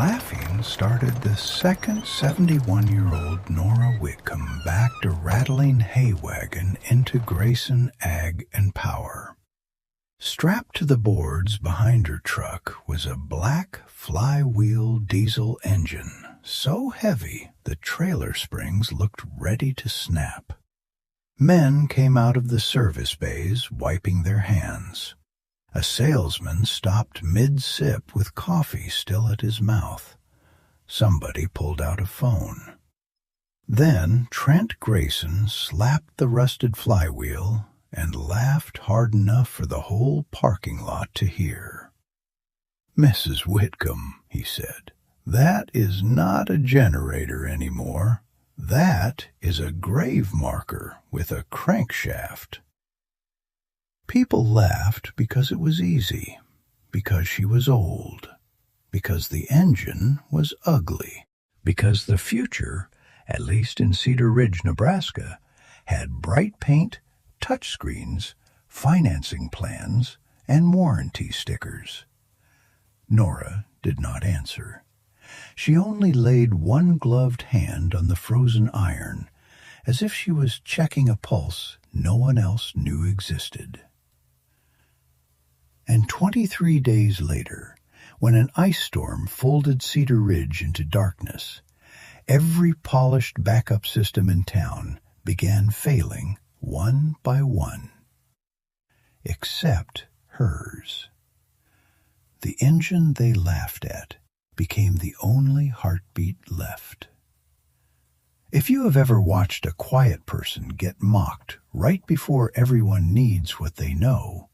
Laughing started the second 71-year-old Nora Whitcomb backed a rattling hay wagon into Grayson Ag and Power. Strapped to the boards behind her truck was a black flywheel diesel engine, so heavy the trailer springs looked ready to snap. Men came out of the service bays wiping their hands. A salesman stopped mid-sip with coffee still at his mouth. Somebody pulled out a phone. Then Trent Grayson slapped the rusted flywheel and laughed hard enough for the whole parking lot to hear. "Mrs. Whitcomb," he said, "that is not a generator anymore. That is a grave marker with a crankshaft." People laughed because it was easy, because she was old, because the engine was ugly, because the future, at least in Cedar Ridge, Nebraska, had bright paint, touchscreens, financing plans, and warranty stickers. Nora did not answer. She only laid one gloved hand on the frozen iron, as if she was checking a pulse no one else knew existed. And 23 days later, when an ice storm folded Cedar Ridge into darkness, every polished backup system in town began failing one by one, except hers. The engine they laughed at became the only heartbeat left. If you have ever watched a quiet person get mocked right before everyone needs what they know,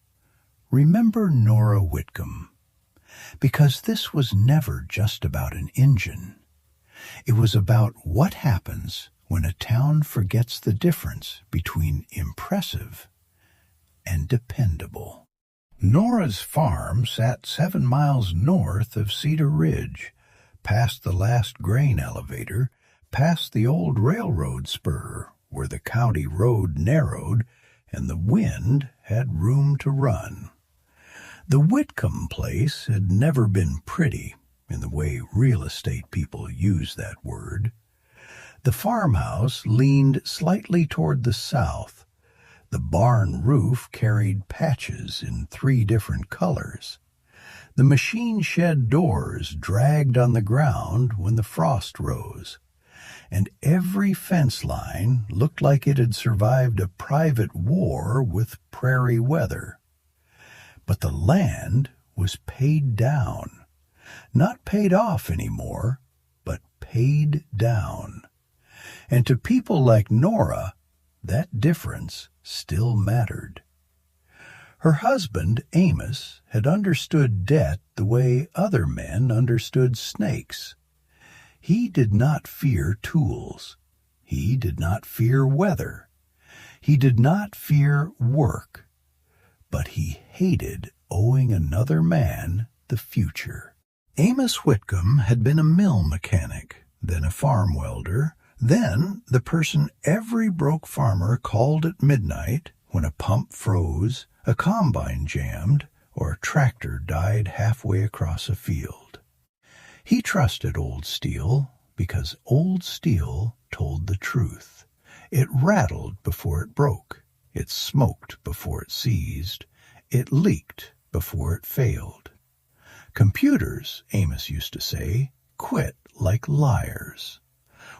remember Nora Whitcomb, because this was never just about an engine. It was about what happens when a town forgets the difference between impressive and dependable. Nora's farm sat 7 miles north of Cedar Ridge, past the last grain elevator, past the old railroad spur where the county road narrowed and the wind had room to run. The Whitcomb place had never been pretty in the way real estate people use that word. The farmhouse leaned slightly toward the south. The barn roof carried patches in 3 different colors. The machine shed doors dragged on the ground when the frost rose, and every fence line looked like it had survived a private war with prairie weather. But the land was paid down. Not paid off anymore, but paid down. And to people like Nora, that difference still mattered. Her husband, Amos, had understood debt the way other men understood snakes. He did not fear tools. He did not fear weather. He did not fear work. But he hated owing another man the future. Amos Whitcomb had been a mill mechanic, then a farm welder, then the person every broke farmer called at midnight when a pump froze, a combine jammed, or a tractor died halfway across a field. He trusted old steel because old steel told the truth. It rattled before it broke. It smoked before it seized. It leaked before it failed. Computers, Amos used to say, quit like liars.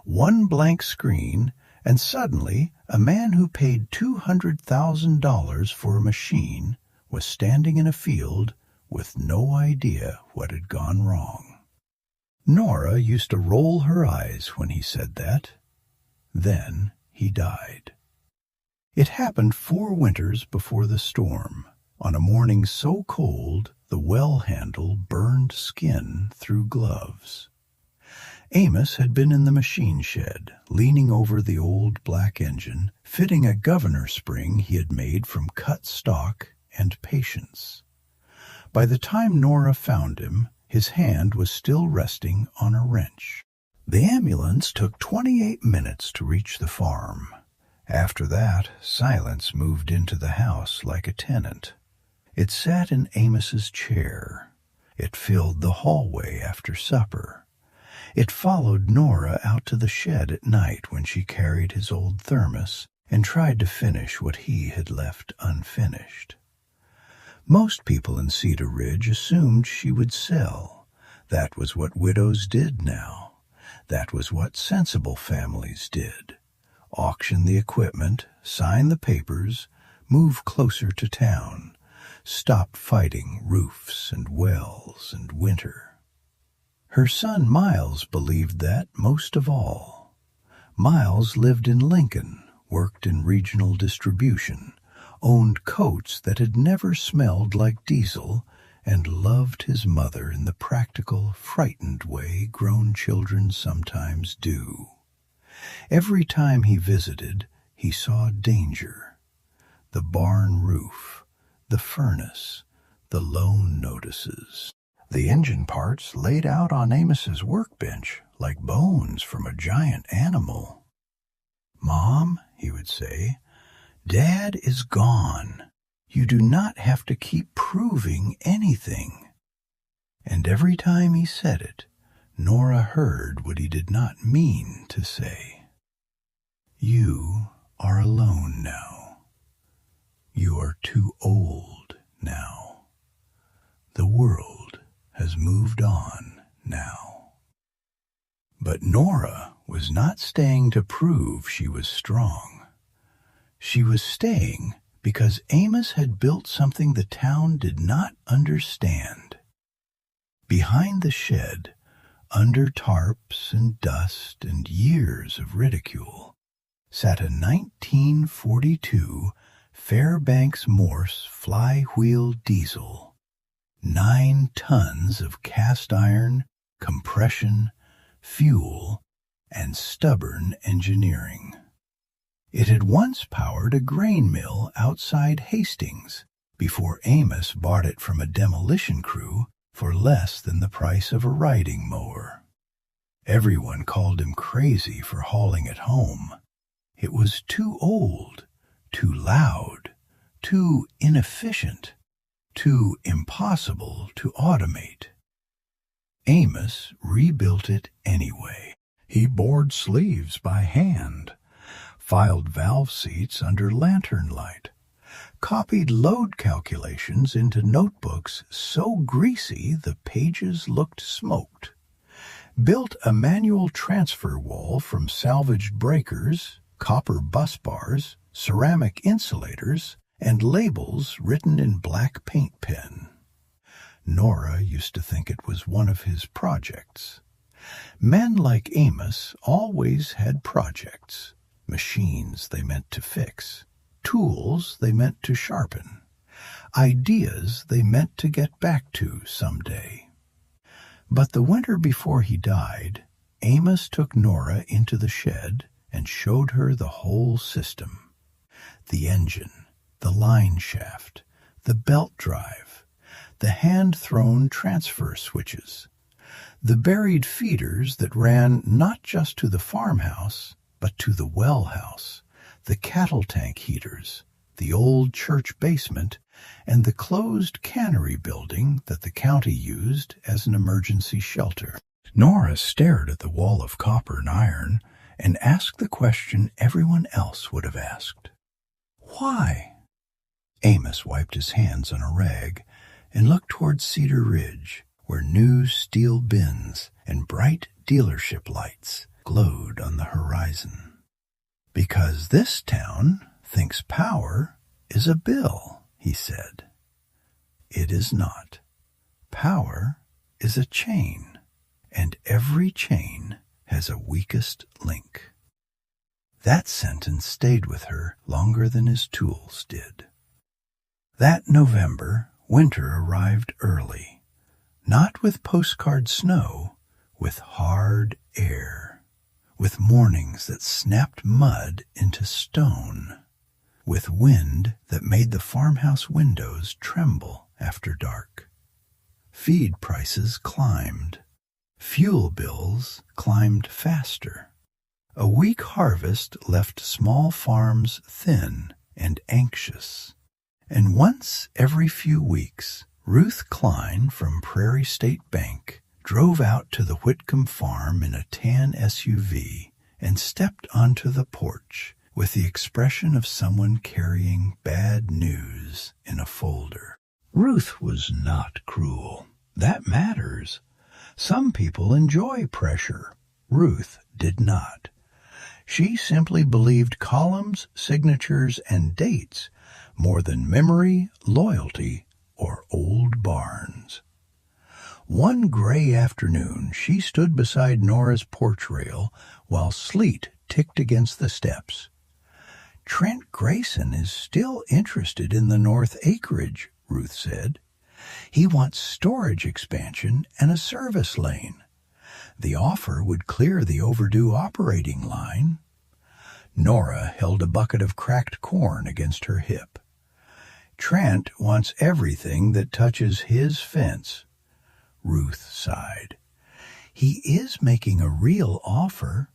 One blank screen, and suddenly a man who paid $200,000 for a machine was standing in a field with no idea what had gone wrong. Nora used to roll her eyes when he said that. Then he died. It happened 4 winters before the storm, on a morning so cold the well handle burned skin through gloves. Amos had been in the machine shed, leaning over the old black engine, fitting a governor spring he had made from cut stock and patience. By the time Nora found him, his hand was still resting on a wrench. The ambulance took 28 minutes to reach the farm. After that, silence moved into the house like a tenant. It sat in Amos's chair. It filled the hallway after supper. It followed Nora out to the shed at night when she carried his old thermos and tried to finish what he had left unfinished. Most people in Cedar Ridge assumed she would sell. That was what widows did now. That was what sensible families did. Auction the equipment, sign the papers, move closer to town, stop fighting roofs and wells and winter. Her son Miles believed that most of all. Miles lived in Lincoln, worked in regional distribution, owned coats that had never smelled like diesel, and loved his mother in the practical, frightened way grown children sometimes do. Every time he visited, he saw danger. The barn roof, the furnace, the loan notices, the engine parts laid out on Amos's workbench like bones from a giant animal. "Mom," he would say, "Dad is gone. You do not have to keep proving anything." And every time he said it, Nora heard what he did not mean to say. You are alone now. You are too old now. The world has moved on now. But Nora was not staying to prove she was strong. She was staying because Amos had built something the town did not understand. Behind the shed, under tarps and dust and years of ridicule, sat a 1942 Fairbanks-Morse flywheel diesel, 9 tons of cast iron, compression, fuel, and stubborn engineering. It had once powered a grain mill outside Hastings before Amos bought it from a demolition crew for less than the price of a riding mower. Everyone called him crazy for hauling it home. It was too old, too loud, too inefficient, too impossible to automate. Amos rebuilt it anyway. He bored sleeves by hand, filed valve seats under lantern light, copied load calculations into notebooks so greasy the pages looked smoked, built a manual transfer wall from salvaged breakers, copper bus bars, ceramic insulators, and labels written in black paint pen. Nora used to think it was one of his projects. Men like Amos always had projects, machines they meant to fix, tools they meant to sharpen, ideas they meant to get back to someday. But the winter before he died, Amos took Nora into the shed and showed her the whole system. The engine, the line shaft, the belt drive, the hand-thrown transfer switches, the buried feeders that ran not just to the farmhouse, but to the well house, the cattle tank heaters, the old church basement, and the closed cannery building that the county used as an emergency shelter. Nora stared at the wall of copper and iron and asked the question everyone else would have asked. Why? Amos wiped his hands on a rag and looked toward Cedar Ridge, where new steel bins and bright dealership lights glowed on the horizon. Because this town thinks power is a bill, he said. It is not. Power is a chain, and every chain has a weakest link. That sentence stayed with her longer than his tools did. That November, winter arrived early, not with postcard snow, with hard air, with mornings that snapped mud into stone, with wind that made the farmhouse windows tremble after dark. Feed prices climbed. Fuel bills climbed faster. A weak harvest left small farms thin and anxious, and once every few weeks, Ruth Klein from Prairie State Bank drove out to the Whitcomb farm in a tan SUV and stepped onto the porch with the expression of someone carrying bad news in a folder. Ruth was not cruel. That matters. Some people enjoy pressure. Ruth did not. She simply believed columns, signatures, and dates more than memory, loyalty, or old barns. One gray afternoon, she stood beside Nora's porch rail while sleet ticked against the steps. "Trent Grayson is still interested in the north acreage," Ruth said. "He wants storage expansion and a service lane. The offer would clear the overdue operating line." Nora held a bucket of cracked corn against her hip. "Trent wants everything that touches his fence." Ruth sighed. "He is making a real offer."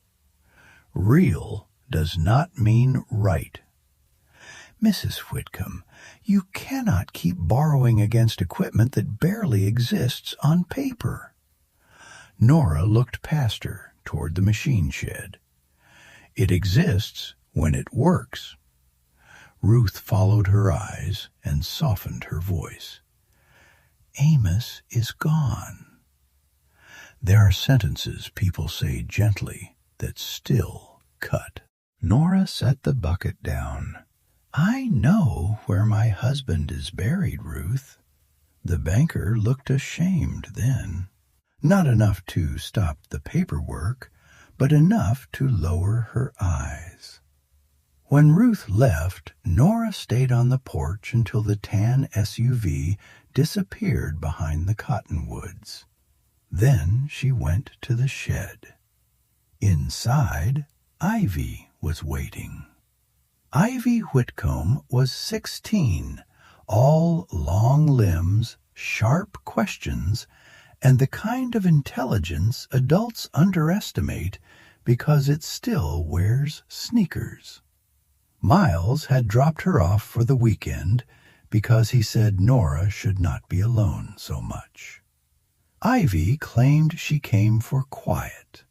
"Real does not mean right." "Mrs. Whitcomb, you cannot keep borrowing against equipment that barely exists on paper." Nora looked past her toward the machine shed. "It exists when it works." Ruth followed her eyes and softened her voice. "Amos is gone." There are sentences people say gently that still cut. Nora set the bucket down. "I know where my husband is buried, Ruth." The banker looked ashamed then. Not enough to stop the paperwork, but enough to lower her eyes. When Ruth left, Nora stayed on the porch until the tan SUV disappeared behind the cottonwoods. Then she went to the shed. Inside, Ivy was waiting. Ivy Whitcomb was 16, all long limbs, sharp questions, and the kind of intelligence adults underestimate because it still wears sneakers. Miles had dropped her off for the weekend because he said Nora should not be alone so much. Ivy claimed she came for quiet.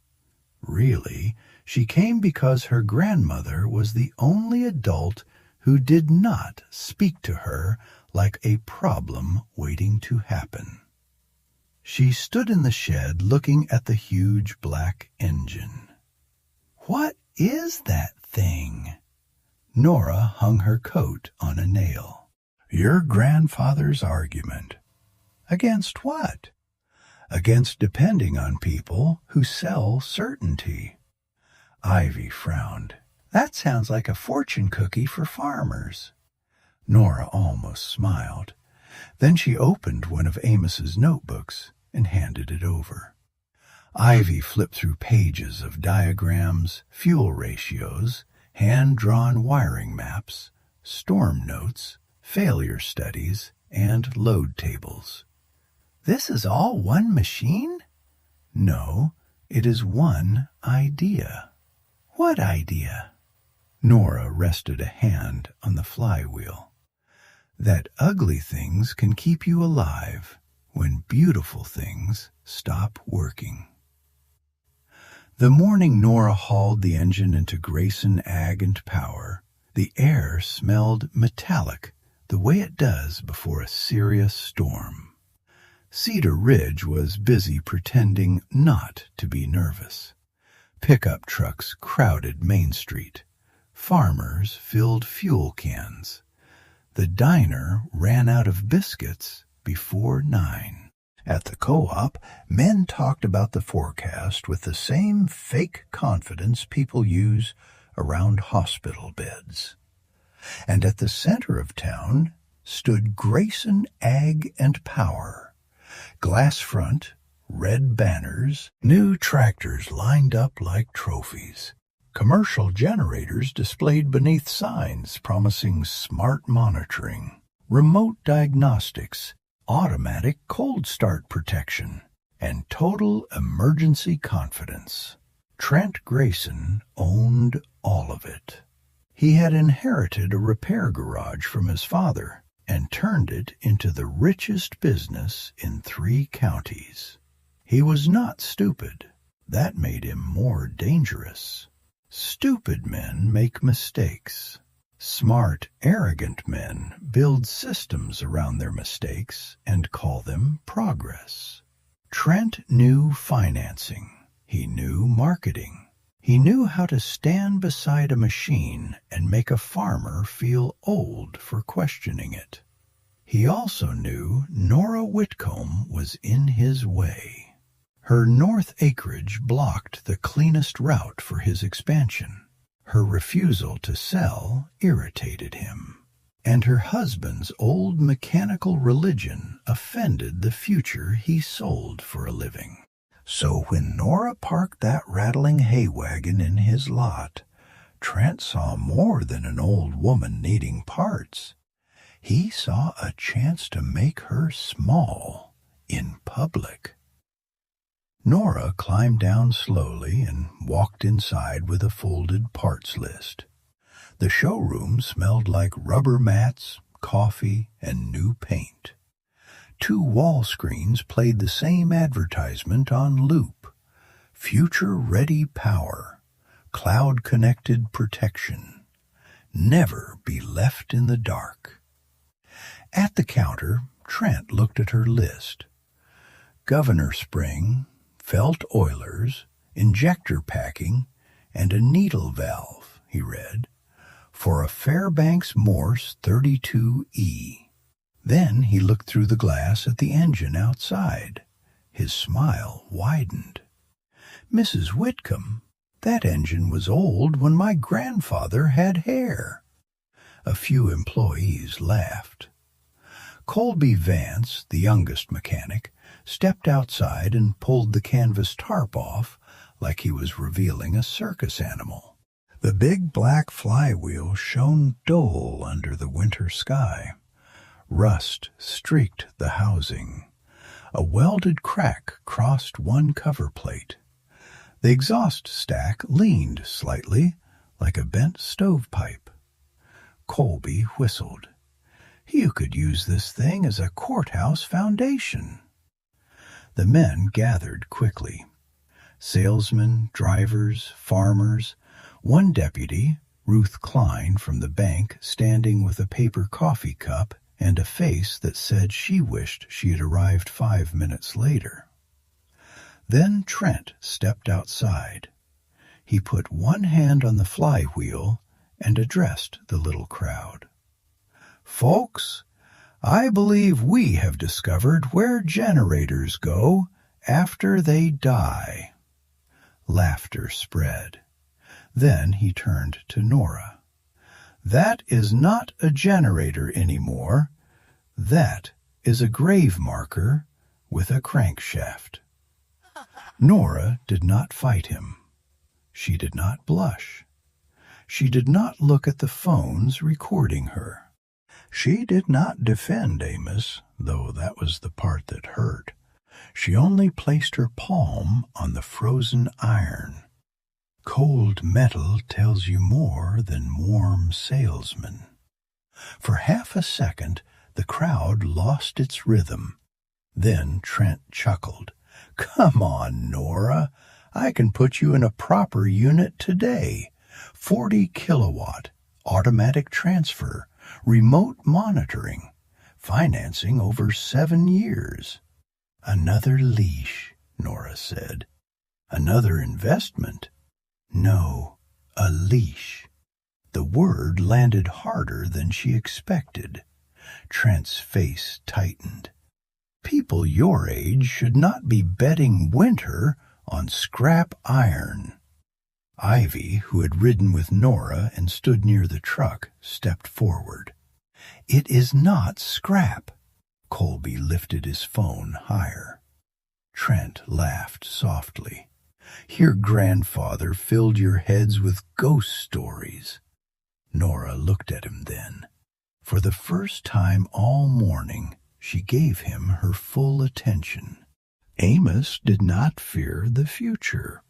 Really, she came because her grandmother was the only adult who did not speak to her like a problem waiting to happen. She stood in the shed looking at the huge black engine. "What is that thing?" Nora hung her coat on a nail. "Your grandfather's argument." "Against what?" "Against depending on people who sell certainty." Ivy frowned. "That sounds like a fortune cookie for farmers." Nora almost smiled. Then she opened one of Amos's notebooks and handed it over. Ivy flipped through pages of diagrams, fuel ratios, hand-drawn wiring maps, storm notes, failure studies, and load tables. "This is all one machine?" "No, it is one idea." "What idea?" Nora rested a hand on the flywheel. "That ugly things can keep you alive when beautiful things stop working." The morning Nora hauled the engine into Grayson Ag and Power, the air smelled metallic the way it does before a serious storm. Cedar Ridge was busy pretending not to be nervous. Pickup trucks crowded Main Street. Farmers filled fuel cans. The diner ran out of biscuits before 9. At the co-op, men talked about the forecast with the same fake confidence people use around hospital beds. And at the center of town stood Grayson Ag and Power. Glass front, red banners, new tractors lined up like trophies. Commercial generators displayed beneath signs promising smart monitoring, remote diagnostics, automatic cold start protection, and total emergency confidence. Trent Grayson owned all of it. He had inherited a repair garage from his father, and turned it into the richest business in 3 counties. He was not stupid. That made him more dangerous. Stupid men make mistakes. Smart, arrogant men build systems around their mistakes and call them progress. Trent knew financing. He knew marketing. He knew how to stand beside a machine and make a farmer feel old for questioning it. He also knew Nora Whitcomb was in his way. Her north acreage blocked the cleanest route for his expansion. Her refusal to sell irritated him, and her husband's old mechanical religion offended the future he sold for a living. So when Nora parked that rattling hay wagon in his lot, Trent saw more than an old woman needing parts. He saw a chance to make her small in public. Nora climbed down slowly and walked inside with a folded parts list. The showroom smelled like rubber mats, coffee, and new paint. 2 wall screens played the same advertisement on loop. Future-ready power, cloud-connected protection. Never be left in the dark. At the counter, Trent looked at her list. Governor spring, felt oilers, injector packing, and a needle valve, he read, for a Fairbanks-Morse 32E. Then he looked through the glass at the engine outside. His smile widened. Mrs. Whitcomb, that engine was old when my grandfather had hair. A few employees laughed. Colby Vance, the youngest mechanic, stepped outside and pulled the canvas tarp off like he was revealing a circus animal. The big black flywheel shone dull under the winter sky. Rust streaked the housing. A welded crack crossed one cover plate. The exhaust stack leaned slightly, like a bent stovepipe. Colby whistled. You could use this thing as a courthouse foundation. The men gathered quickly. Salesmen, drivers, farmers. One deputy, Ruth Klein from the bank, standing with a paper coffee cup and a face that said she wished she had arrived 5 minutes later. Then Trent stepped outside. He put one hand on the flywheel and addressed the little crowd. Folks, I believe we have discovered where generators go after they die. Laughter spread. Then he turned to Nora. That is not a generator anymore. That is a grave marker with a crankshaft. Nora did not fight him. She did not blush. She did not look at the phones recording her. She did not defend Amos, though that was the part that hurt. She only placed her palm on the frozen iron. Cold metal tells you more than warm salesmen. For half a second, the crowd lost its rhythm. Then Trent chuckled. Come on, Nora. I can put you in a proper unit today. 40 kilowatt, automatic transfer, remote monitoring, financing over 7 years. Another leash, Nora said. Another investment. No, a leash. The word landed harder than she expected. Trent's face tightened. People your age should not be betting winter on scrap iron. Ivy, who had ridden with Nora and stood near the truck, stepped forward. It is not scrap. Colby lifted his phone higher. Trent laughed softly. Your grandfather filled your heads with ghost stories. Nora looked at him then. For the first time all morning, she gave him her full attention. Amos did not fear the future.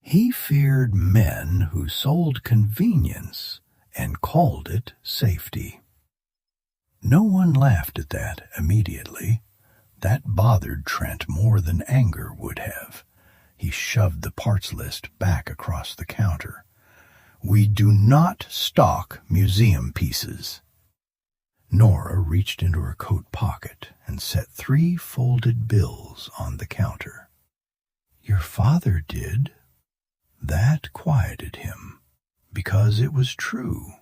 He feared men who sold convenience and called it safety. No one laughed at that immediately. That bothered Trent more than anger would have. He shoved the parts list back across the counter. "We do not stock museum pieces." Nora reached into her coat pocket and set 3 folded bills on the counter. "Your father did." That quieted him, because it was true.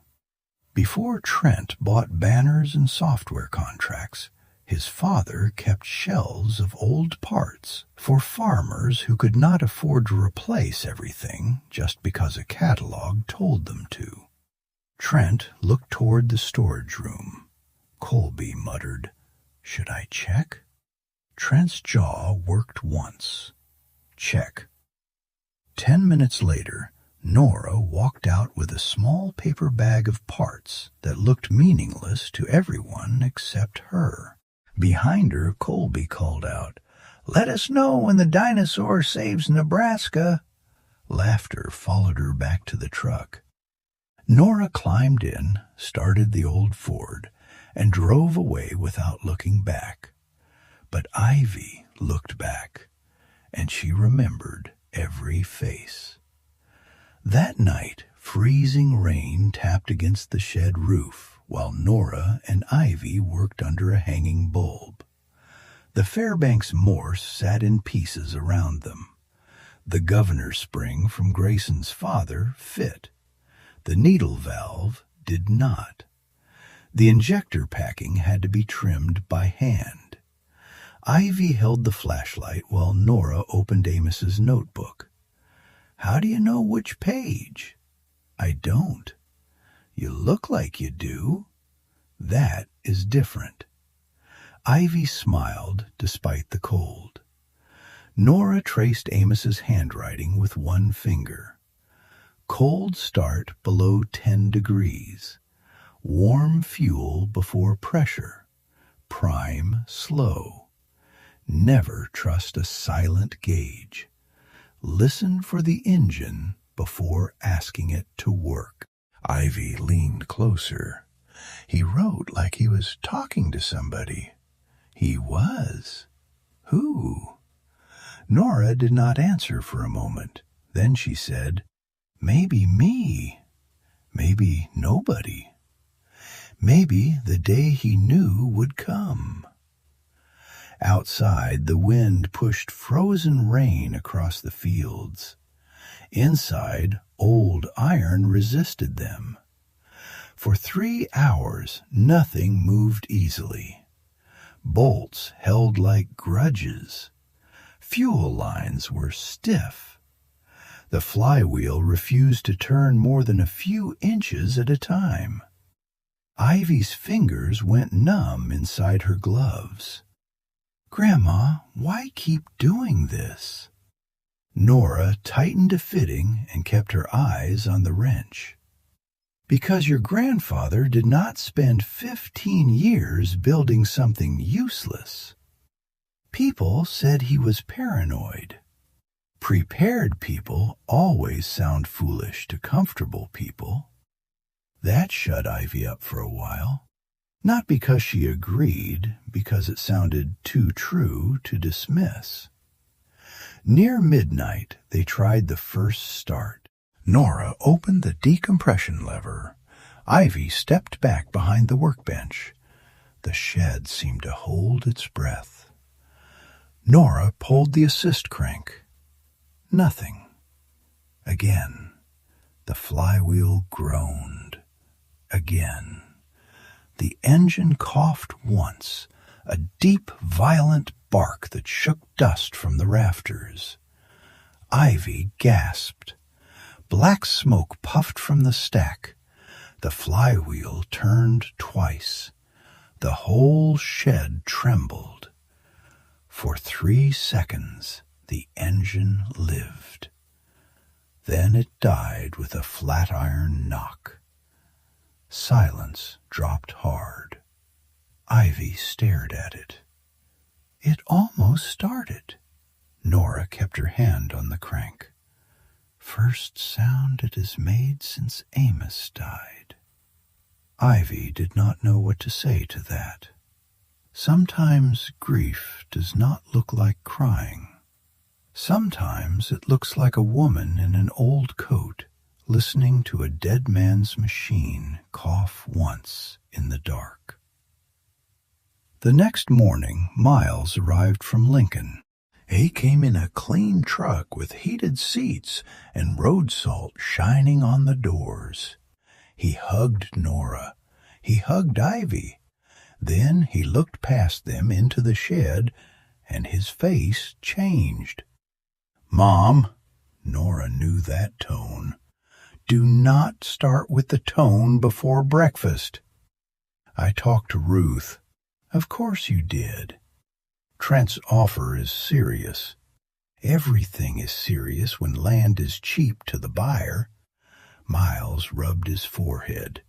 Before Trent bought banners and software contracts, his father kept shelves of old parts for farmers who could not afford to replace everything just because a catalog told them to. Trent looked toward the storage room. Colby muttered, "Should I check?" Trent's jaw worked once. Check. 10 minutes later, Nora walked out with a small paper bag of parts that looked meaningless to everyone except her. Behind her, Colby called out, "Let us know when the dinosaur saves Nebraska." Laughter followed her back to the truck. Nora climbed in, started the old Ford, and drove away without looking back. But Ivy looked back, and she remembered every face. That night, freezing rain tapped against the shed roof while Nora and Ivy worked under a hanging bulb. The Fairbanks-Morse sat in pieces around them. The governor spring from Grayson's father fit. The needle valve did not. The injector packing had to be trimmed by hand. Ivy held the flashlight while Nora opened Amos's notebook. "How do you know which page?" "I don't." "You look like you do." "That is different." Ivy smiled despite the cold. Nora traced Amos's handwriting with one finger. Cold start below 10 degrees. Warm fuel before pressure. Prime slow. Never trust a silent gauge. Listen for the engine before asking it to work. Ivy leaned closer. "He wrote like he was talking to somebody." "He was." "Who?" Nora did not answer for a moment. Then she said, "Maybe me. Maybe nobody. Maybe the day he knew would come." Outside, the wind pushed frozen rain across the fields. Inside, old iron resisted them. For 3 hours, nothing moved easily. Bolts held like grudges. Fuel lines were stiff. The flywheel refused to turn more than a few inches at a time. Ivy's fingers went numb inside her gloves. "Grandma, why keep doing this?" Nora tightened a fitting and kept her eyes on the wrench. "Because your grandfather did not spend 15 years building something useless. People said he was paranoid. Prepared people always sound foolish to comfortable people." That shut Ivy up for a while. Not because she agreed, because it sounded too true to dismiss. Near midnight, they tried the first start. Nora opened the decompression lever. Ivy stepped back behind the workbench. The shed seemed to hold its breath. Nora pulled the assist crank. Nothing. Again. The flywheel groaned. Again. The engine coughed once, a deep, violent bark that shook dust from the rafters. Ivy gasped. Black smoke puffed from the stack. The flywheel turned twice. The whole shed trembled. For 3 seconds, the engine lived. Then it died with a flat iron knock. Silence dropped hard. Ivy stared at it. It almost started. Nora kept her hand on the crank. "First sound it has made since Amos died." Ivy did not know what to say to that. Sometimes grief does not look like crying. Sometimes it looks like a woman in an old coat listening to a dead man's machine cough once in the dark. The next morning, Miles arrived from Lincoln. He came in a clean truck with heated seats and road salt shining on the doors. He hugged Nora. He hugged Ivy. Then he looked past them into the shed, and his face changed. "Mom," Nora knew that tone. "Do not start with the tone before breakfast." "I talked to Ruth." "Of course you did. Trent's offer is serious. Everything is serious when land is cheap to the buyer." Miles rubbed his forehead.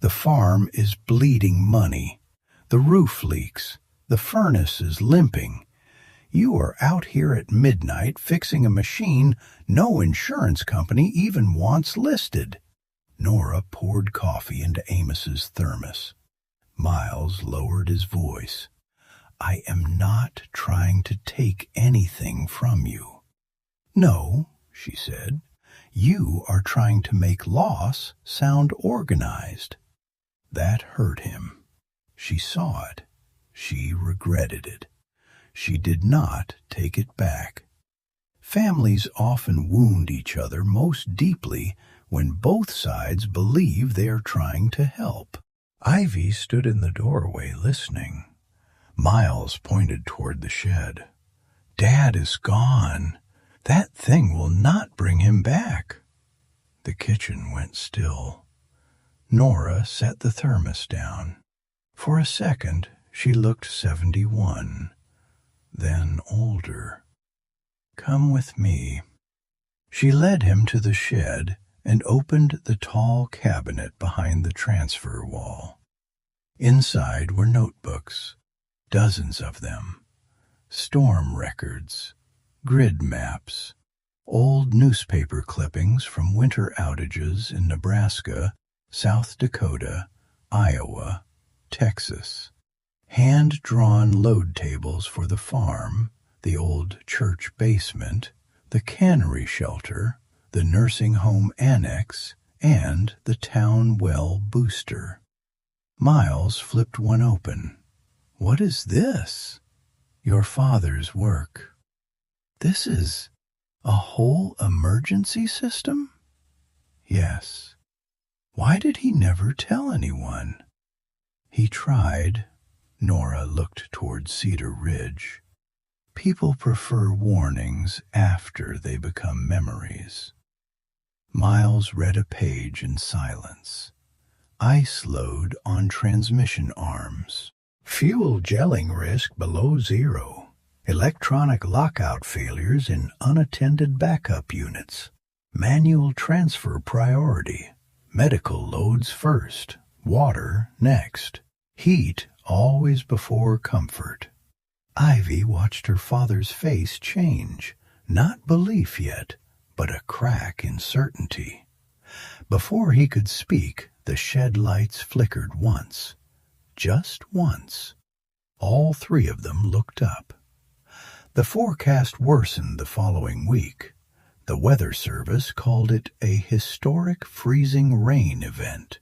"The farm is bleeding money. The roof leaks. The furnace is limping. You are out here at midnight fixing a machine no insurance company even wants listed." Nora poured coffee into Amos's thermos. Miles lowered his voice. "I am not trying to take anything from you." "No," she said. "You are trying to make loss sound organized." That hurt him. She saw it. She regretted it. She did not take it back. Families often wound each other most deeply when both sides believe they are trying to help. Ivy stood in the doorway listening. Miles pointed toward the shed. "Dad is gone. That thing will not bring him back." The kitchen went still. Nora set the thermos down. For a second, she looked 71, then older. "Come with me." She led him to the shed and opened the tall cabinet behind the transfer wall. Inside were notebooks, dozens of them, storm records, grid maps, old newspaper clippings from winter outages in Nebraska, South Dakota, Iowa, Texas, hand-drawn load tables for the farm, the old church basement, the cannery shelter, the nursing home annex, and the town well booster. Miles flipped one open. "What is this?" "Your father's work." "This is a whole emergency system?" "Yes." "Why did he never tell anyone?" "He tried." Nora looked toward Cedar Ridge. "People prefer warnings after they become memories." Miles read a page in silence. Ice load on transmission arms. Fuel gelling risk below zero. Electronic lockout failures in unattended backup units. Manual transfer priority. Medical loads first. Water next. Heat always before comfort. Ivy watched her father's face change. Not belief yet, but a crack in certainty. Before he could speak, the shed lights flickered once. Just once. All three of them looked up. The forecast worsened the following week. The Weather Service called it a historic freezing rain event.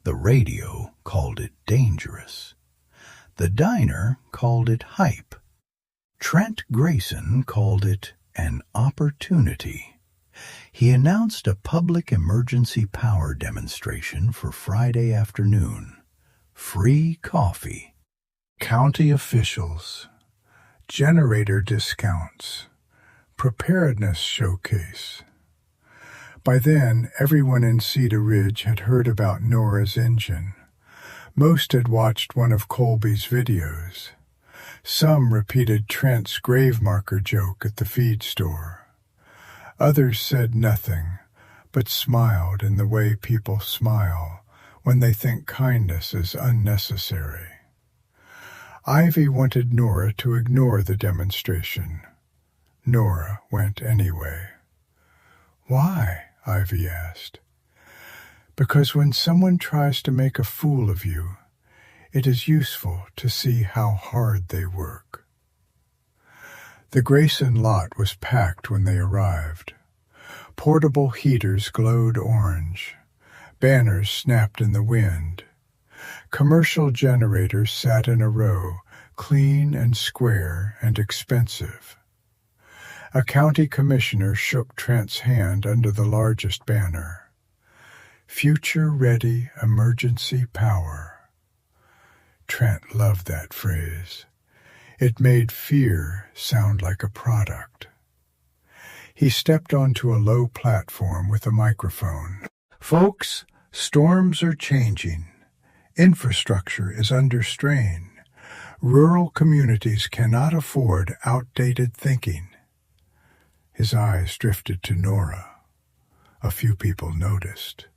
The radio called it dangerous. The diner called it hype. Trent Grayson called it an opportunity. He announced a public emergency power demonstration for Friday afternoon. Free coffee. County officials. Generator discounts. Preparedness showcase. By then, everyone in Cedar Ridge had heard about Nora's engine. Most had watched one of Colby's videos. Some repeated Trent's grave marker joke at the feed store. Others said nothing, but smiled in the way people smile when they think kindness is unnecessary. Ivy wanted Nora to ignore the demonstration. Nora went anyway. "Why?" Ivy asked. because when someone tries to make a fool of you, it is useful to see how hard they work. The Grayson lot was packed when they arrived. Portable heaters glowed orange. Banners snapped in the wind. Commercial generators sat in a row, clean and square and expensive. A county commissioner shook Trent's hand under the largest banner. Future-ready emergency power. Trent loved that phrase. It made fear sound like a product. He stepped onto a low platform with a microphone. Folks, storms are changing. Infrastructure is under strain. Rural communities cannot afford outdated thinking. His eyes drifted to Nora. A few people noticed.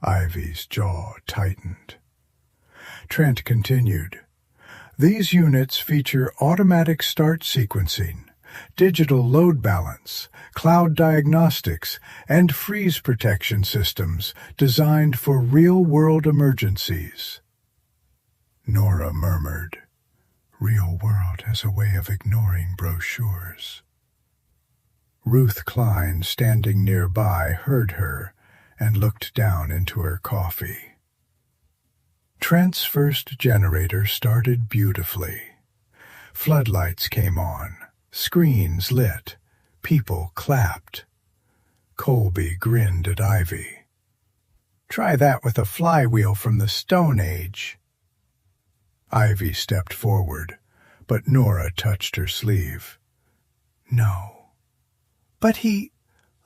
Ivy's jaw tightened. Trent continued. These units feature automatic start sequencing, digital load balance, cloud diagnostics, and freeze protection systems designed for real-world emergencies. Nora murmured, "Real world has a way of ignoring brochures." Ruth Klein, standing nearby, heard her and looked down into her coffee. Trent's first generator started beautifully. Floodlights came on, screens lit, people clapped. Colby grinned at Ivy. "Try that with a flywheel from the Stone Age." Ivy stepped forward, but Nora touched her sleeve. "No. But he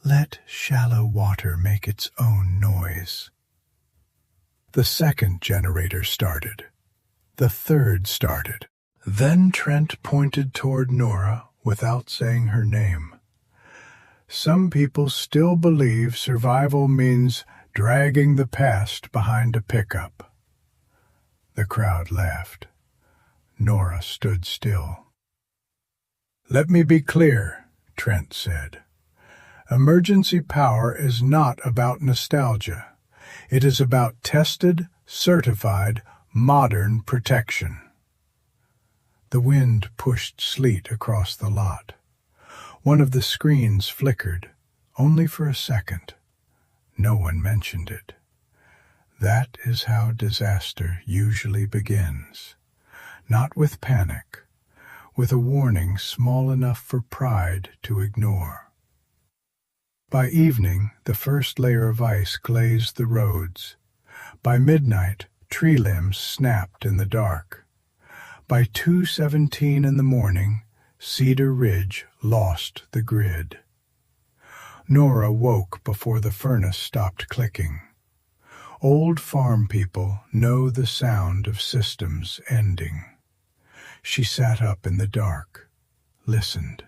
let shallow water make its own noise." The second generator started. The third started. Then Trent pointed toward Nora without saying her name. Some people still believe survival means dragging the past behind a pickup. The crowd laughed. Nora stood still. "Let me be clear," Trent said. "Emergency power is not about nostalgia. It is about tested, certified, modern protection." The wind pushed sleet across the lot. One of the screens flickered, only for a second. No one mentioned it. That is how disaster usually begins. Not with panic, with a warning small enough for pride to ignore. By evening, the first layer of ice glazed the roads. By midnight, tree limbs snapped in the dark. By 2:17 in the morning, Cedar Ridge lost the grid. Nora woke before the furnace stopped clicking. Old farm people know the sound of systems ending. She sat up in the dark, listened,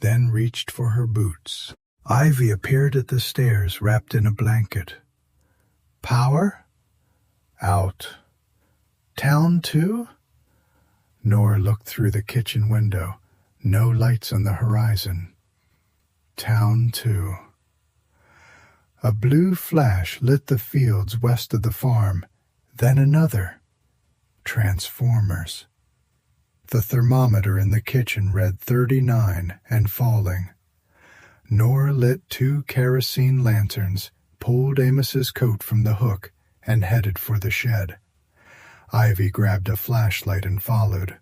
then reached for her boots. Ivy appeared at the stairs, wrapped in a blanket. "Power?" "Out." "Town too?" Nora looked through the kitchen window. No lights on the horizon. "Town too." A blue flash lit the fields west of the farm, then another. Transformers. The thermometer in the kitchen read 39 and falling. Nora lit 2 kerosene lanterns, pulled Amos's coat from the hook, and headed for the shed. Ivy grabbed a flashlight and followed.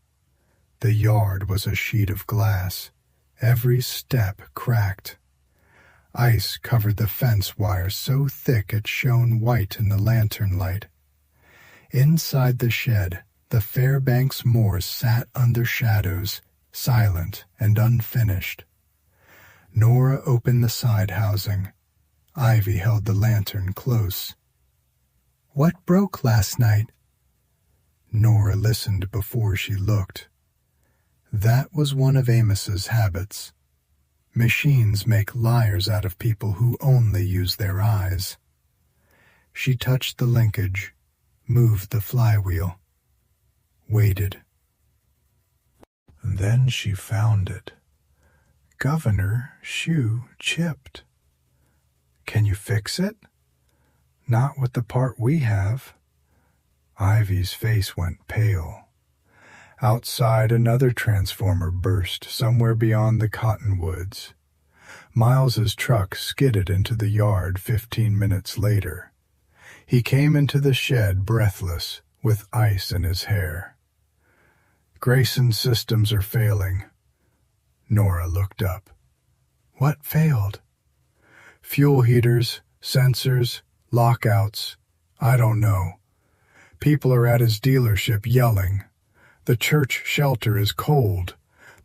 The yard was a sheet of glass. Every step cracked. Ice covered the fence wire so thick it shone white in the lantern light. Inside the shed, the Fairbanks-Morse sat under shadows, silent and unfinished. Nora opened the side housing. Ivy held the lantern close. "What broke last night?" Nora listened before she looked. That was one of Amos's habits. Machines make liars out of people who only use their eyes. She touched the linkage, moved the flywheel, waited. Then she found it. Governor shoe chipped. "Can you fix it?" Not with the part we have. Ivy's face went pale. Outside, another transformer burst somewhere beyond the cottonwoods. Miles's truck skidded into the yard 15 minutes later. He came into the shed breathless, with ice in his hair. Grayson's systems are failing. Nora looked up. What failed? Fuel heaters, sensors, lockouts. I don't know. People are at his dealership yelling. The church shelter is cold.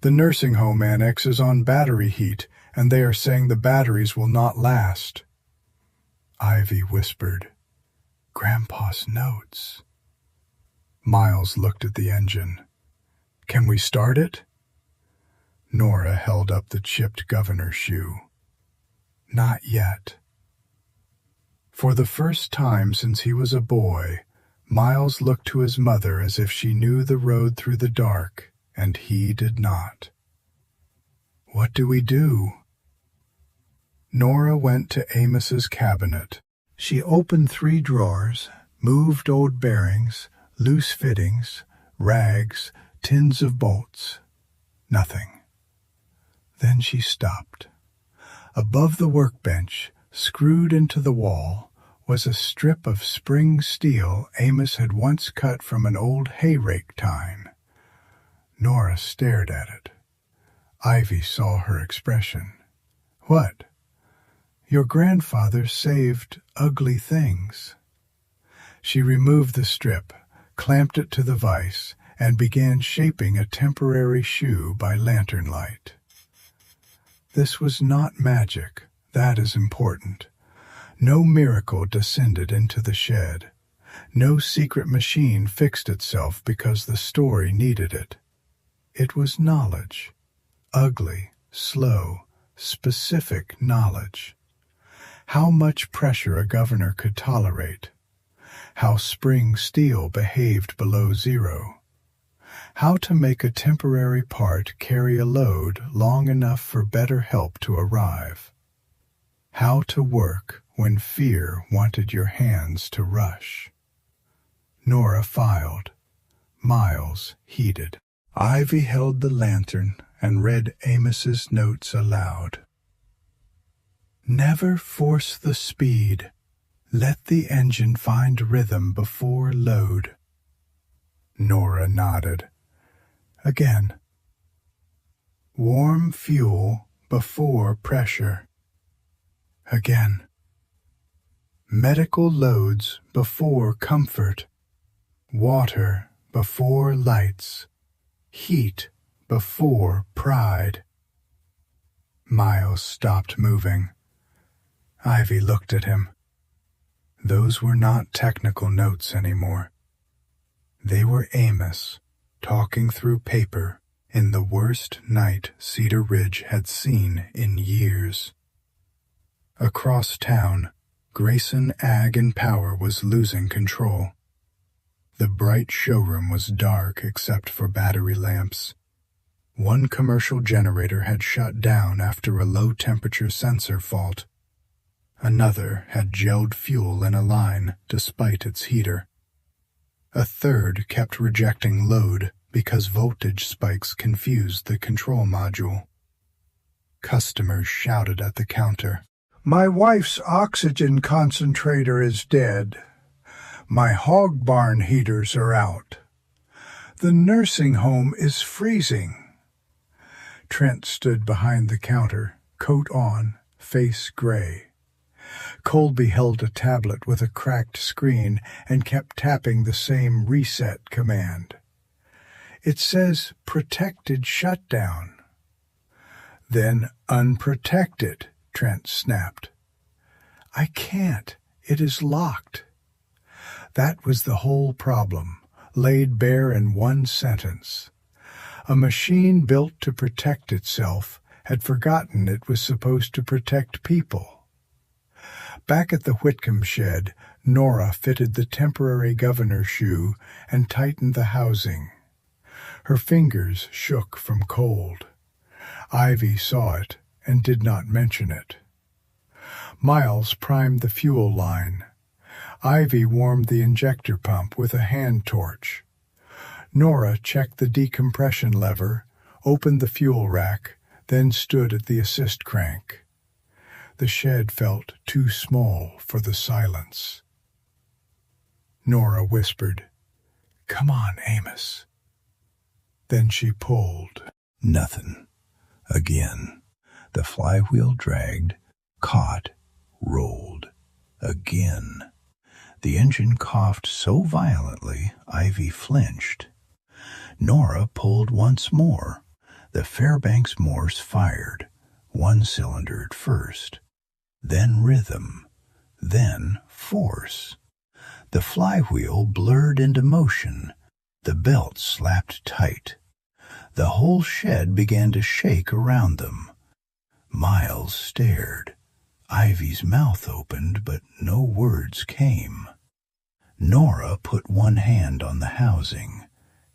The nursing home annex is on battery heat, and they are saying the batteries will not last. Ivy whispered, Grandpa's notes. Miles looked at the engine. Can we start it? Nora held up the chipped governor's shoe. Not yet. For the first time since he was a boy, Miles looked to his mother as if she knew the road through the dark, and he did not. What do we do? Nora went to Amos's cabinet. She opened 3 drawers, moved old bearings, loose fittings, rags, tins of bolts. Nothing. Then she stopped. Above the workbench, screwed into the wall, was a strip of spring steel Amos had once cut from an old hay-rake tine. Nora stared at it. Ivy saw her expression. What? Your grandfather saved ugly things. She removed the strip, clamped it to the vise, and began shaping a temporary shoe by lantern light. This was not magic, that is important. No miracle descended into the shed. No secret machine fixed itself because the story needed it. It was knowledge. Ugly, slow, specific knowledge. How much pressure a governor could tolerate. How spring steel behaved below zero. How to make a temporary part carry a load long enough for better help to arrive. How to work when fear wanted your hands to rush. Nora filed. Miles heeded. Ivy held the lantern and read Amos's notes aloud. Never force the speed. Let the engine find rhythm before load. Nora nodded. Again. Warm fuel before pressure. Again. Medical loads before comfort. Water before lights. Heat before pride. Miles stopped moving. Ivy looked at him. Those were not technical notes anymore. They were Amos, talking through paper in the worst night Cedar Ridge had seen in years. Across town, Grayson Ag and Power was losing control. The bright showroom was dark except for battery lamps. One commercial generator had shut down after a low-temperature sensor fault. Another had gelled fuel in a line despite its heater. A third kept rejecting load because voltage spikes confused the control module. Customers shouted at the counter. My wife's oxygen concentrator is dead. My hog barn heaters are out. The nursing home is freezing. Trent stood behind the counter, coat on, face gray. Colby held a tablet with a cracked screen and kept tapping the same reset command. It says protected shutdown. Then unprotected, Trent snapped. I can't. It is locked. That was the whole problem, laid bare in one sentence. A machine built to protect itself had forgotten it was supposed to protect people. Back at the Whitcomb shed, Nora fitted the temporary governor's shoe and tightened the housing. Her fingers shook from cold. Ivy saw it and did not mention it. Miles primed the fuel line. Ivy warmed the injector pump with a hand torch. Nora checked the decompression lever, opened the fuel rack, then stood at the assist crank. The shed felt too small for the silence. Nora whispered, "Come on, Amos." Then she pulled. Nothing. Again. The flywheel dragged, caught, rolled. Again. The engine coughed so violently, Ivy flinched. Nora pulled once more. The Fairbanks-Morse fired, one cylinder at first, then rhythm, then force. The flywheel blurred into motion. The belt slapped tight. The whole shed began to shake around them. Miles stared. Ivy's mouth opened, but no words came. Nora put one hand on the housing.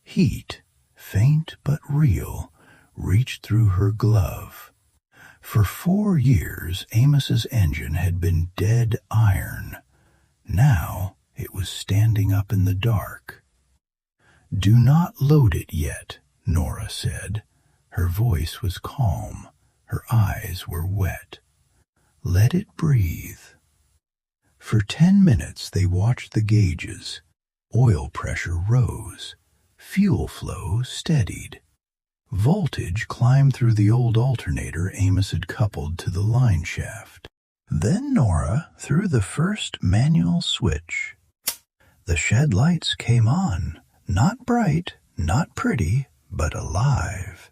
Heat, faint but real, reached through her glove. For 4 years, Amos's engine had been dead iron. Now it was standing up in the dark. "Do not load it yet," Nora said. Her voice was calm. Her eyes were wet. "Let it breathe." For 10 minutes they watched the gauges. Oil pressure rose. Fuel flow steadied. Voltage climbed through the old alternator Amos had coupled to the line shaft. Then Nora threw the first manual switch. The shed lights came on, not bright, not pretty, but alive.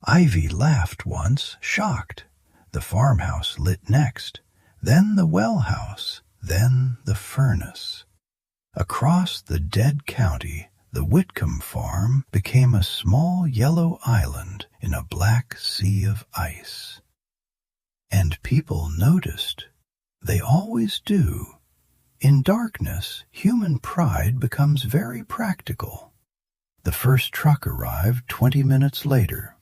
Ivy laughed once, shocked. The farmhouse lit next, then the well house, then the furnace. Across the dead county, the Whitcomb farm became a small yellow island in a black sea of ice. And people noticed. They always do. In darkness, human pride becomes very practical. The first truck arrived 20 minutes later.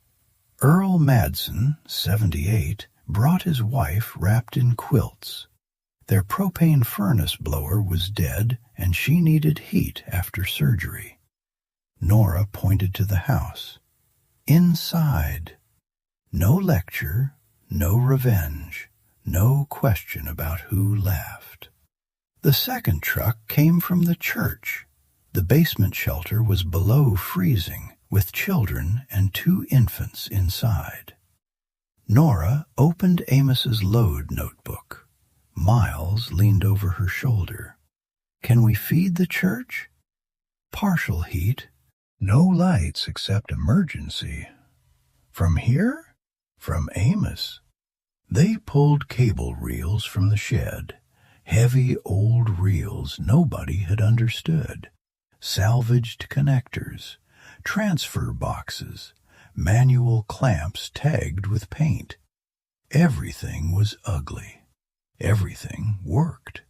Earl Madsen, 78, brought his wife wrapped in quilts. Their propane furnace blower was dead, and she needed heat after surgery. Nora pointed to the house. Inside. No lecture, no revenge, no question about who laughed. The second truck came from the church. The basement shelter was below freezing, with children and 2 infants inside. Nora opened Amos's load notebook. Miles leaned over her shoulder. "Can we feed the church?" "Partial heat. No lights except emergency." "From here?" "From Amos." They pulled cable reels from the shed. Heavy old reels nobody had understood. Salvaged connectors, transfer boxes, manual clamps tagged with paint. Everything was ugly. Everything worked.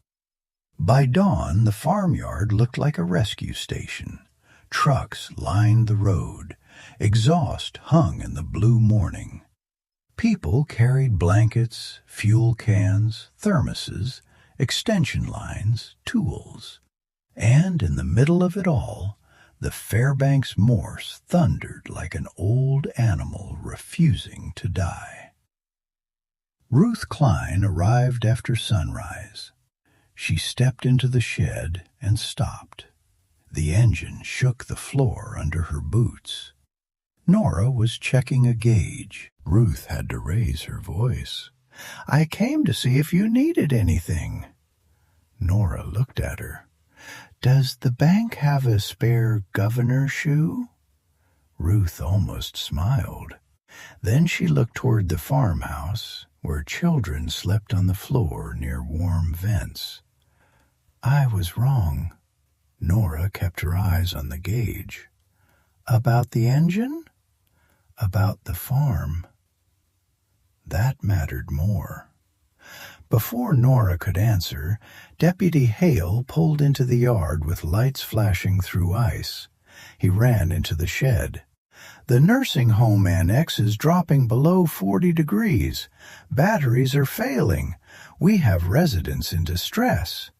By dawn, the farmyard looked like a rescue station. Trucks lined the road. Exhaust hung in the blue morning. People carried blankets, fuel cans, thermoses, extension lines, tools. And in the middle of it all, the Fairbanks-Morse thundered like an old animal refusing to die. Ruth Klein arrived after sunrise. She stepped into the shed and stopped. The engine shook the floor under her boots. Nora was checking a gauge. Ruth had to raise her voice. "I came to see if you needed anything." Nora looked at her. "Does the bank have a spare governor shoe?" Ruth almost smiled. Then she looked toward the farmhouse, where children slept on the floor near warm vents. "I was wrong." Nora kept her eyes on the gauge. "About the engine?" "About the farm." That mattered more. Before Nora could answer, Deputy Hale pulled into the yard with lights flashing through ice. He ran into the shed. "The nursing home annex is dropping below 40 degrees. Batteries are failing. We have residents in distress."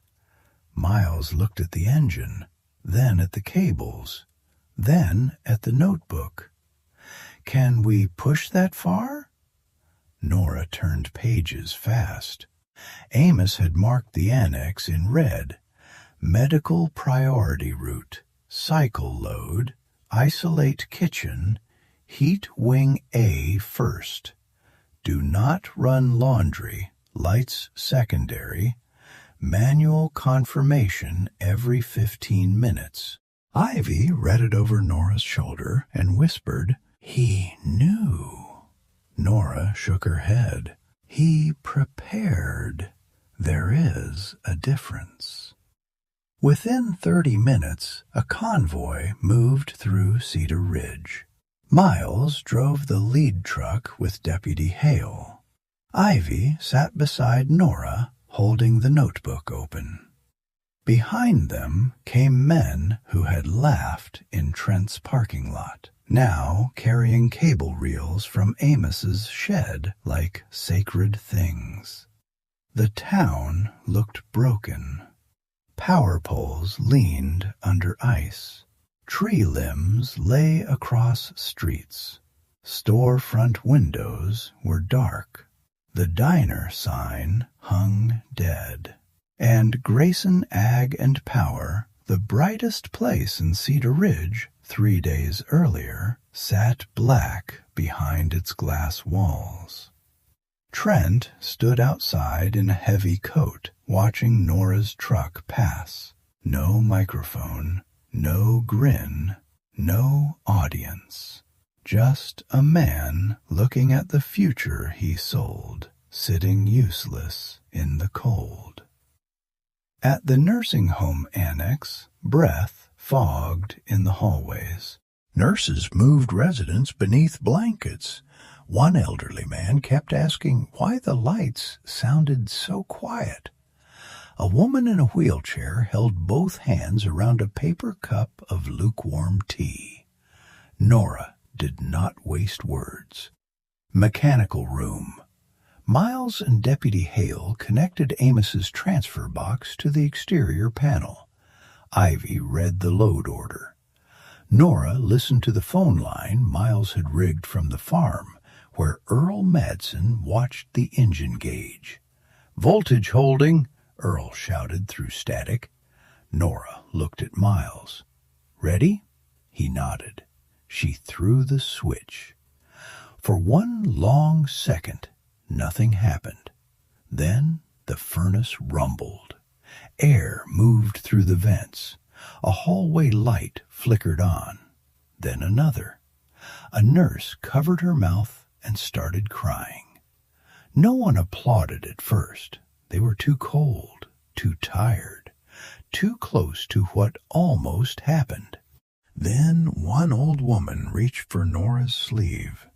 Miles looked at the engine, then at the cables, then at the notebook. "Can we push that far?" Nora turned pages fast. Amos had marked the annex in red. Medical priority route, cycle load, isolate kitchen, heat wing A first. Do not run laundry, lights secondary, manual confirmation every 15 minutes. Ivy read it over Nora's shoulder and whispered, "He knew." Nora shook her head. "He prepared. There is a difference." Within 30 minutes, a convoy moved through Cedar Ridge. Miles drove the lead truck with Deputy Hale. Ivy sat beside Nora, holding the notebook open. Behind them came men who had laughed in Trent's parking lot, now carrying cable reels from Amos's shed like sacred things. The town looked broken. Power poles leaned under ice. Tree limbs lay across streets. Storefront windows were dark. The diner sign hung dead. And Grayson Ag and Power, the brightest place in Cedar Ridge 3 days earlier, sat black behind its glass walls. Trent stood outside in a heavy coat, watching Nora's truck pass. No microphone, no grin, no audience. Just a man looking at the future he sold, sitting useless in the cold. At the nursing home annex, breath fogged in the hallways. Nurses moved residents beneath blankets. One elderly man kept asking why the lights sounded so quiet. A woman in a wheelchair held both hands around a paper cup of lukewarm tea. Nora did not waste words. Mechanical room. Miles and Deputy Hale connected Amos's transfer box to the exterior panel. Ivy read the load order. Nora listened to the phone line Miles had rigged from the farm, where Earl Madsen watched the engine gauge. "Voltage holding," Earl shouted through static. Nora looked at Miles. "Ready?" He nodded. She threw the switch. For one long second, nothing happened. Then the furnace rumbled. Air moved through the vents. A hallway light flickered on. Then another. A nurse covered her mouth and started crying. No one applauded at first. They were too cold, too tired, too close to what almost happened. Then one old woman reached for Nora's sleeve.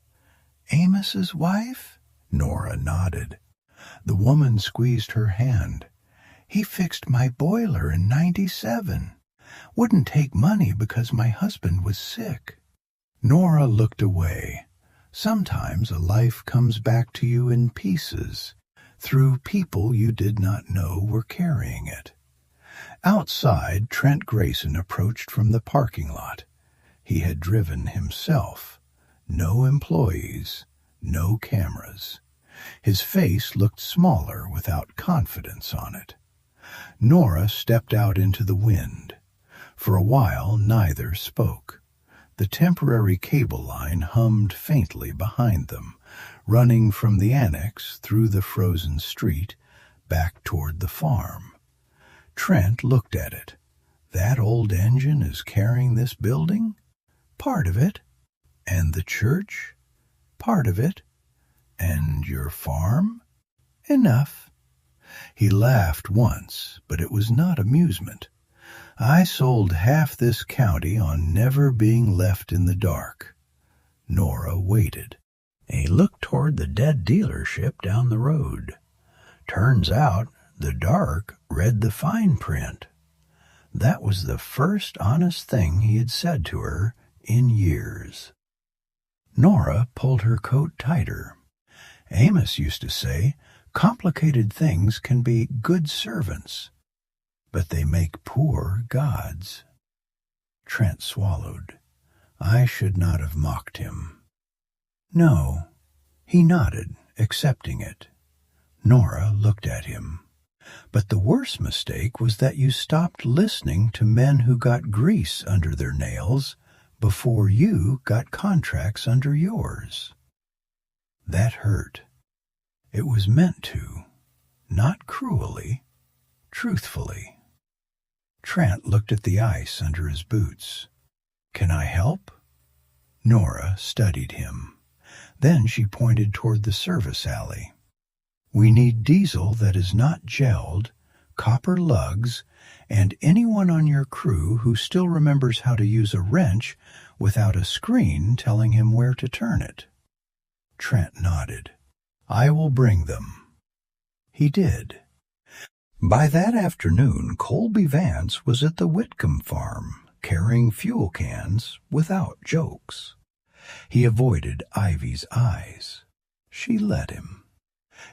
"Amos's wife?" Nora nodded. The woman squeezed her hand. "He fixed my boiler in '97. Wouldn't take money because my husband was sick." Nora looked away. Sometimes a life comes back to you in pieces, through people you did not know were carrying it. Outside, Trent Grayson approached from the parking lot. He had driven himself. No employees, no cameras. His face looked smaller without confidence on it. Nora stepped out into the wind. For a while, neither spoke. The temporary cable line hummed faintly behind them, running from the annex through the frozen street back toward the farm. Trent looked at it. "That old engine is carrying this building?" "Part of it." "And the church?" "Part of it." "And your farm?" "Enough." He laughed once, but it was not amusement. "I sold half this county on never being left in the dark." Nora waited. He looked toward the dead dealership down the road. Turns out the dark read the fine print. That was the first honest thing he had said to her in years. Nora pulled her coat tighter. Amos used to say, "Complicated things can be good servants." but they make poor gods." Trent swallowed. I should not have mocked him. "No." He nodded, accepting it. Nora looked at him. "But the worst mistake was that you stopped listening to men who got grease under their nails before you got contracts under yours." That hurt. It was meant to, not cruelly, truthfully. Trent looked at the ice under his boots. "Can I help?" Nora studied him. Then she pointed toward the service alley. "We need diesel that is not gelled, copper lugs, and anyone on your crew who still remembers how to use a wrench without a screen telling him where to turn it." Trent nodded. "I will bring them." He did. By that afternoon, Colby Vance was at the Whitcomb farm, carrying fuel cans without jokes. He avoided Ivy's eyes. She let him.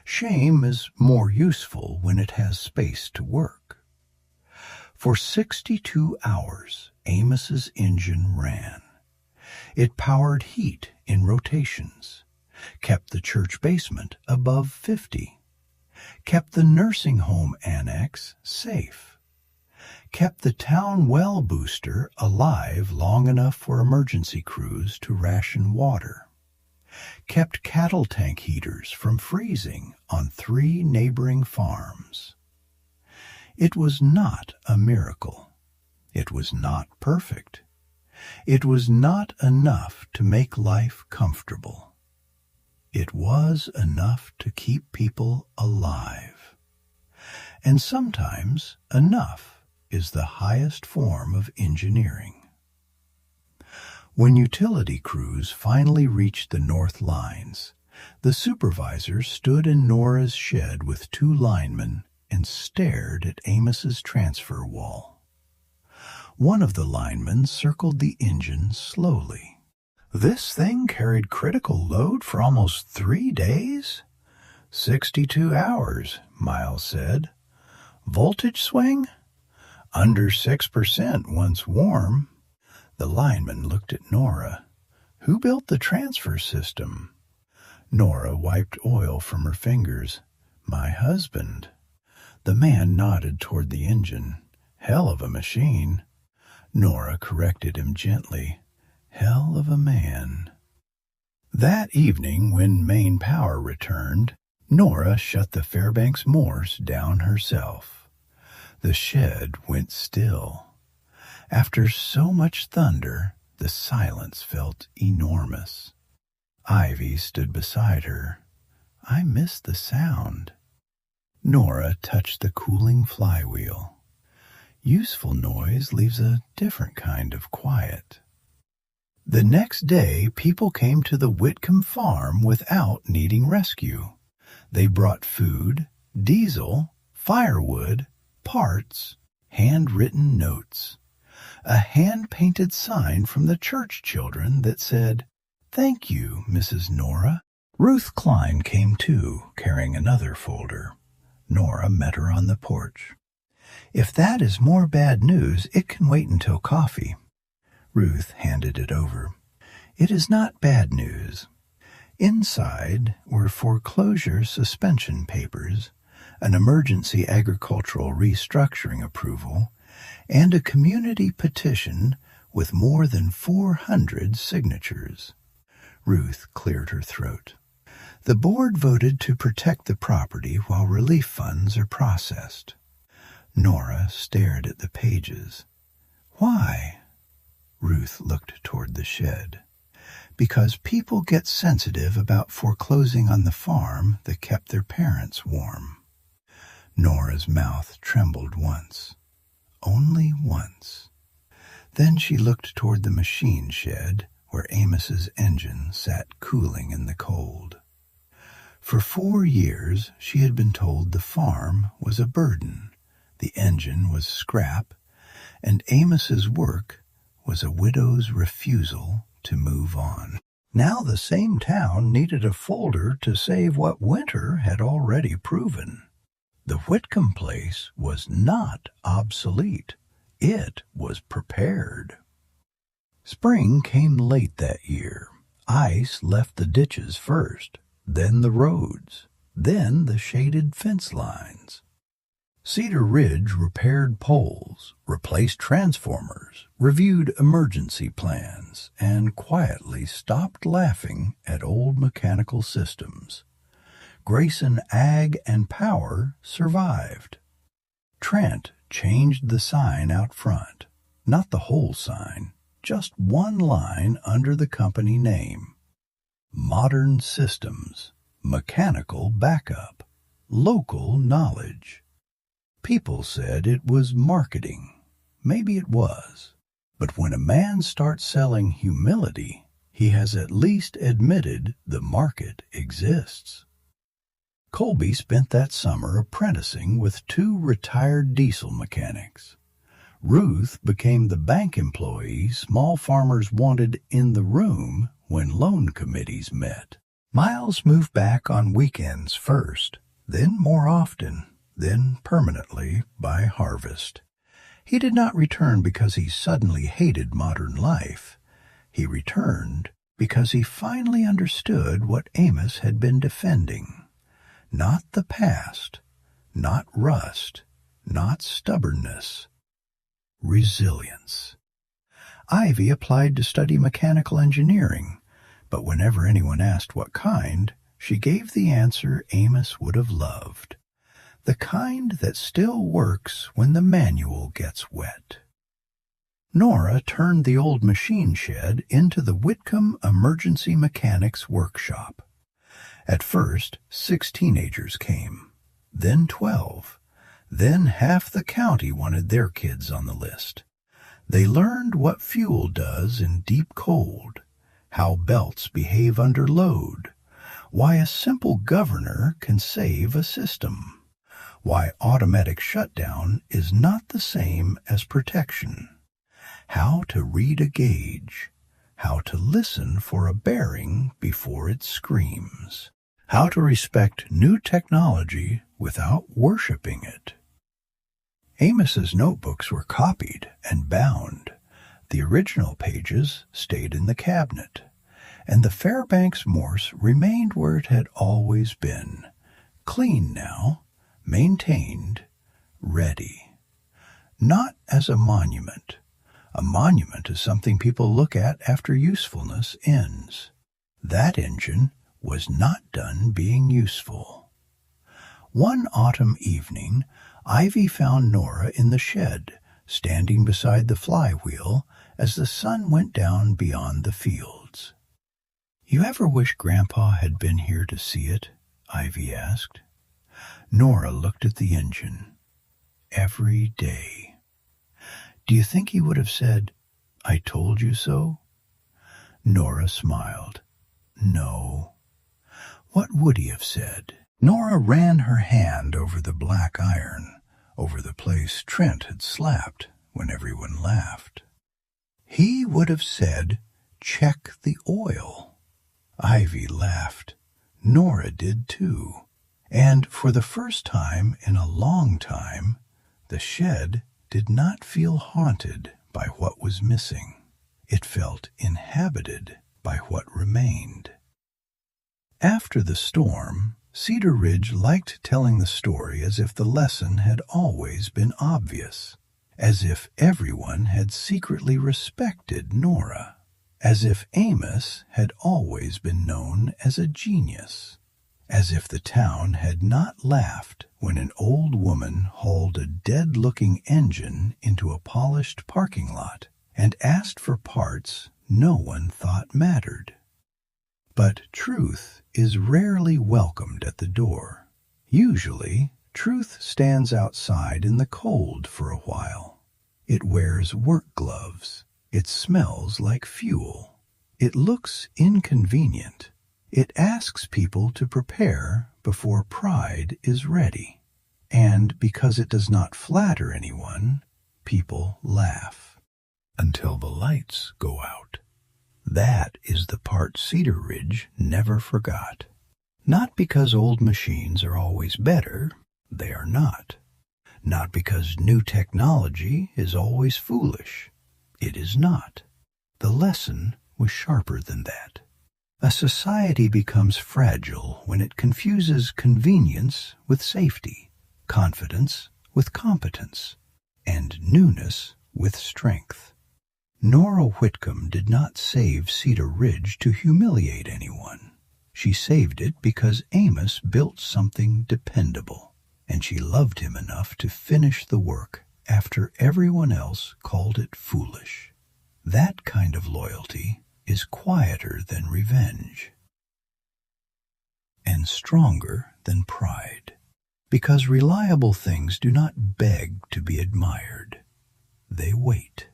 Shame is more useful when it has space to work. For 62 hours, Amos's engine ran. It powered heat in rotations, kept the church basement above 50, kept the nursing home annex safe, kept the town well booster alive long enough for emergency crews to ration water, kept cattle tank heaters from freezing on 3 neighboring farms. It was not a miracle. It was not perfect. It was not enough to make life comfortable. It was enough to keep people alive. And sometimes enough is the highest form of engineering. When utility crews finally reached the north lines, the supervisor stood in Nora's shed with 2 linemen and stared at Amos's transfer wall. One of the linemen circled the engine slowly. "This thing carried critical load for almost 3 days?" 62 hours, Miles said. "Voltage swing?" "Under 6% once warm." The lineman looked at Nora. "Who built the transfer system?" Nora wiped oil from her fingers. "My husband." The man nodded toward the engine. "Hell of a machine." Nora corrected him gently. "Hell of a man." That evening, when main power returned, Nora shut the Fairbanks-Morse down herself. The shed went still. After so much thunder, the silence felt enormous. Ivy stood beside her. "I miss the sound." Nora touched the cooling flywheel. Useful noise leaves a different kind of quiet. The next day, people came to the Whitcomb farm without needing rescue. They brought food, diesel, firewood, parts, handwritten notes. A hand-painted sign from the church children that said, "Thank you, Mrs. Nora." Ruth Klein came too, carrying another folder. Nora met her on the porch. "If that is more bad news, it can wait until coffee." Ruth handed it over. "It is not bad news." Inside were foreclosure suspension papers, an emergency agricultural restructuring approval, and a community petition with more than 400 signatures. Ruth cleared her throat. "The board voted to protect the property while relief funds are processed." Nora stared at the pages. "Why?" Ruth looked toward the shed. "Because people get sensitive about foreclosing on the farm that kept their parents warm." Nora's mouth trembled once. Only once. Then she looked toward the machine shed where Amos's engine sat cooling in the cold. For 4 years she had been told the farm was a burden, the engine was scrap, and Amos's work was a widow's refusal to move on. Now the same town needed a folder to save what winter had already proven. The Whitcomb place was not obsolete. It was prepared. Spring came late that year. Ice left the ditches first, then the roads, then the shaded fence lines. Cedar Ridge repaired poles, replaced transformers, reviewed emergency plans, and quietly stopped laughing at old mechanical systems. Grayson Ag and Power survived. Trent changed the sign out front, not the whole sign, just one line under the company name. Modern Systems, Mechanical Backup, Local Knowledge. People said it was marketing. Maybe it was. But when a man starts selling humility, he has at least admitted the market exists. Colby spent that summer apprenticing with 2 retired diesel mechanics. Ruth became the bank employee small farmers wanted in the room when loan committees met. Miles moved back on weekends first, then more often, then permanently by harvest. He did not return because he suddenly hated modern life. He returned because he finally understood what Amos had been defending. Not the past, not rust, not stubbornness. Resilience. Ivy applied to study mechanical engineering, but whenever anyone asked what kind, she gave the answer Amos would have loved. The kind that still works when the manual gets wet. Nora turned the old machine shed into the Whitcomb Emergency Mechanics Workshop. At first, 6 teenagers came, then 12. Then half the county wanted their kids on the list. They learned what fuel does in deep cold, how belts behave under load, why a simple governor can save a system, why automatic shutdown is not the same as protection, how to read a gauge, how to listen for a bearing before it screams, how to respect new technology without worshiping it. Amos's notebooks were copied and bound. The original pages stayed in the cabinet, and the Fairbanks-Morse remained where it had always been, clean now, maintained, ready. Not as a monument. A monument is something people look at after usefulness ends. That engine was not done being useful. One autumn evening, Ivy found Nora in the shed, standing beside the flywheel as the sun went down beyond the fields. "You ever wish Grandpa had been here to see it?" Ivy asked. Nora looked at the engine. Every day. "Do you think he would have said, 'I told you so'?" Nora smiled. "No." "What would he have said?" Nora ran her hand over the black iron, over the place Trent had slapped when everyone laughed. "He would have said, 'Check the oil.'" Ivy laughed. Nora did too. And for the first time in a long time, the shed did not feel haunted by what was missing. It felt inhabited by what remained. After the storm, Cedar Ridge liked telling the story as if the lesson had always been obvious, as if everyone had secretly respected Nora, as if Amos had always been known as a genius, as if the town had not laughed when an old woman hauled a dead-looking engine into a polished parking lot and asked for parts no one thought mattered. But truth is rarely welcomed at the door. Usually, truth stands outside in the cold for a while. It wears work gloves. It smells like fuel. It looks inconvenient. It asks people to prepare before pride is ready. And because it does not flatter anyone, people laugh. Until the lights go out. That is the part Cedar Ridge never forgot. Not because old machines are always better. they are not. Not because new technology is always foolish. It is not. The lesson was sharper than that. A society becomes fragile when it confuses convenience with safety, confidence with competence, and newness with strength. Nora Whitcomb did not save Cedar Ridge to humiliate anyone. She saved it because Amos built something dependable, and she loved him enough to finish the work after everyone else called it foolish. That kind of loyalty is quieter than revenge and stronger than pride, because reliable things do not beg to be admired. They wait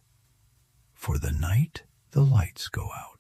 for the night the lights go out.